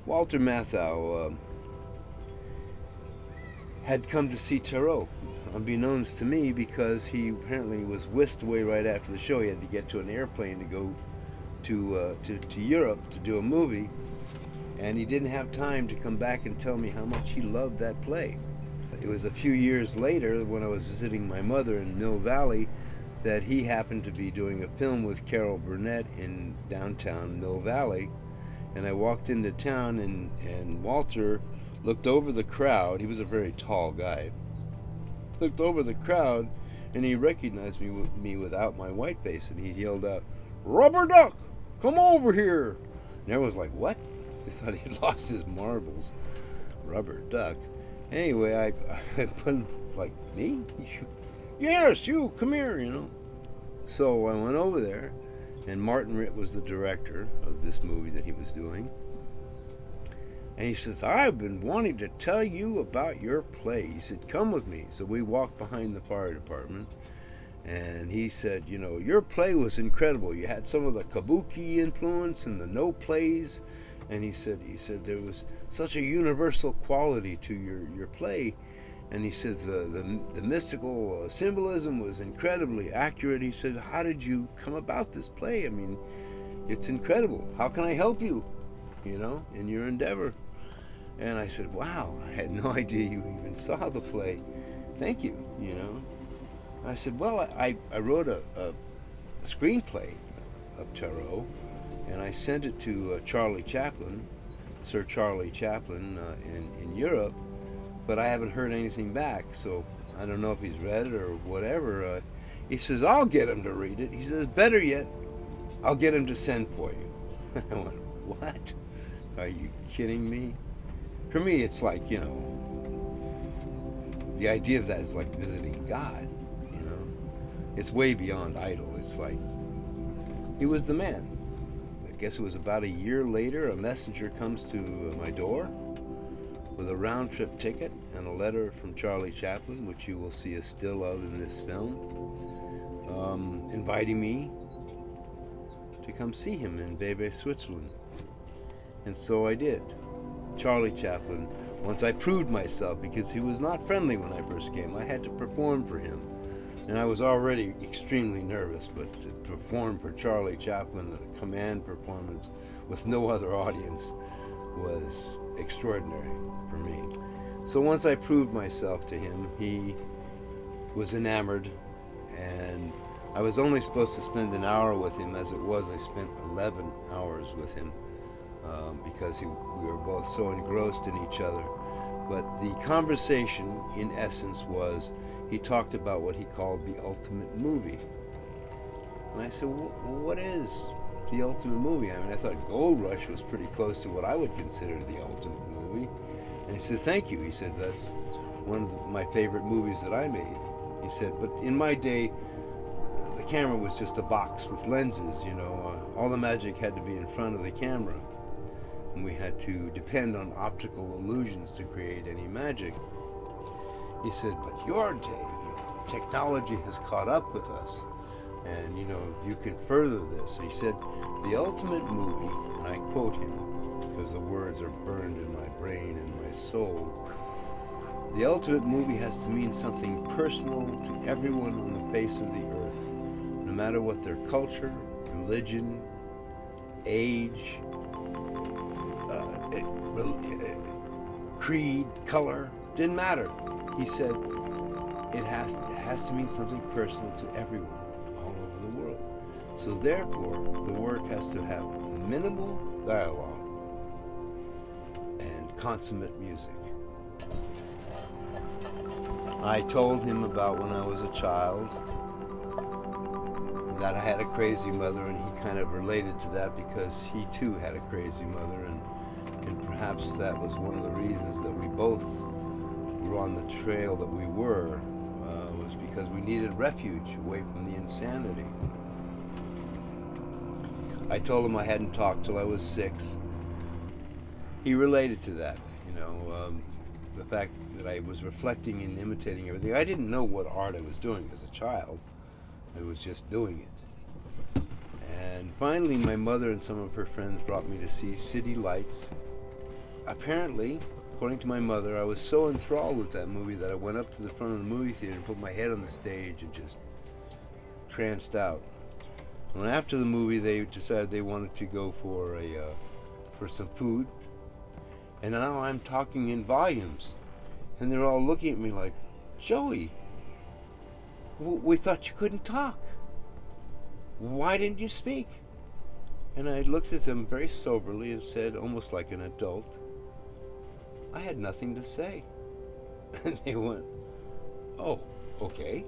Walter Matthau had come to see Tarot, unbeknownst to me, because he apparently was whisked away right after the show. He had to get to an airplane to go to Europe to do a movie, and he didn't have time to come back and tell me how much he loved that play. It was a few years later, when I was visiting my mother in Mill Valley, that he happened to be doing a film with Carol Burnett in downtown Mill Valley. And I walked into town, and Walter looked over the crowd. He was a very tall guy. Looked over the crowd, and he recognized me without my white face, and he yelled out, "Rubber Duck, come over here!" And everyone was like, "What?" They thought he had lost his marbles. Rubber Duck. Anyway, I put like, "Me? Yes, you, come here, you know." So I went over there, and Martin Ritt was the director of this movie that he was doing. And he says, "I've been wanting to tell you about your play." He said, "Come with me." So we walked behind the fire department, and he said, "You know, your play was incredible. You had some of the kabuki influence and the no plays." And he said there was such a universal quality to your play. And he says the mystical symbolism was incredibly accurate. He said, "How did you come about this play? I mean, it's incredible. How can I help you, you know, in your endeavor?" And I said, "Wow, I had no idea you even saw the play. Thank you, you know." I said, "Well, I wrote a screenplay of Tarot, and I sent it to Charlie Chaplin, Sir Charlie Chaplin in Europe, but I haven't heard anything back, so I don't know if he's read it or whatever." He says, "I'll get him to read it." He says, "Better yet, I'll get him to send for you." I went, "What? Are you kidding me?" For me, it's like, you know, the idea of that is like visiting God, you know. It's way beyond idol. It's like, he was the man. I guess it was about a year later, a messenger comes to my door with a round-trip ticket and a letter from Charlie Chaplin, which you will see a still of in this film, inviting me to come see him in Bebe, Switzerland. And so I did. Charlie Chaplin, once I proved myself, because he was not friendly when I first came. I had to perform for him. And I was already extremely nervous, but to perform for Charlie Chaplin at a command performance with no other audience was extraordinary for me. So once I proved myself to him, he was enamored, and I was only supposed to spend an hour with him. As it was, I spent 11 hours with him because we were both so engrossed in each other. But the conversation, in essence, was he talked about what he called the ultimate movie. And I said, "Well, what is the ultimate movie?" I mean, I thought Gold Rush was pretty close to what I would consider the ultimate movie. And he said, "Thank you." He said, "That's one of my favorite movies that I made." He said, "But in my day, the camera was just a box with lenses, you know. All the magic had to be in front of the camera. And we had to depend on optical illusions to create any magic." He said, "But your day, technology has caught up with us. And, you know, you can further this." He said, "The ultimate movie," and I quote him because the words are burned in my brain and my soul, "the ultimate movie has to mean something personal to everyone on the face of the earth, no matter what their culture, religion, age, creed, color, didn't matter." He said, it has to mean something personal to everyone all over the world. So therefore, the work has to have minimal dialogue and consummate music. I told him about when I was a child, that I had a crazy mother, and he kind of related to that because he too had a crazy mother, and perhaps that was one of the reasons that we both were on the trail that we were, was because we needed refuge away from the insanity. I told him I hadn't talked till I was 6. He related to that, you know. the fact that I was reflecting and imitating everything. I didn't know what art I was doing as a child. I was just doing it. And finally, my mother and some of her friends brought me to see City Lights. Apparently, according to my mother, I was so enthralled with that movie that I went up to the front of the movie theater and put my head on the stage and just tranced out. And after the movie, they decided they wanted to go for some food. And now I'm talking in volumes. And they're all looking at me like, Joey, we thought you couldn't talk. Why didn't you speak? And I looked at them very soberly and said, almost like an adult, I had nothing to say. And they went, oh, okay.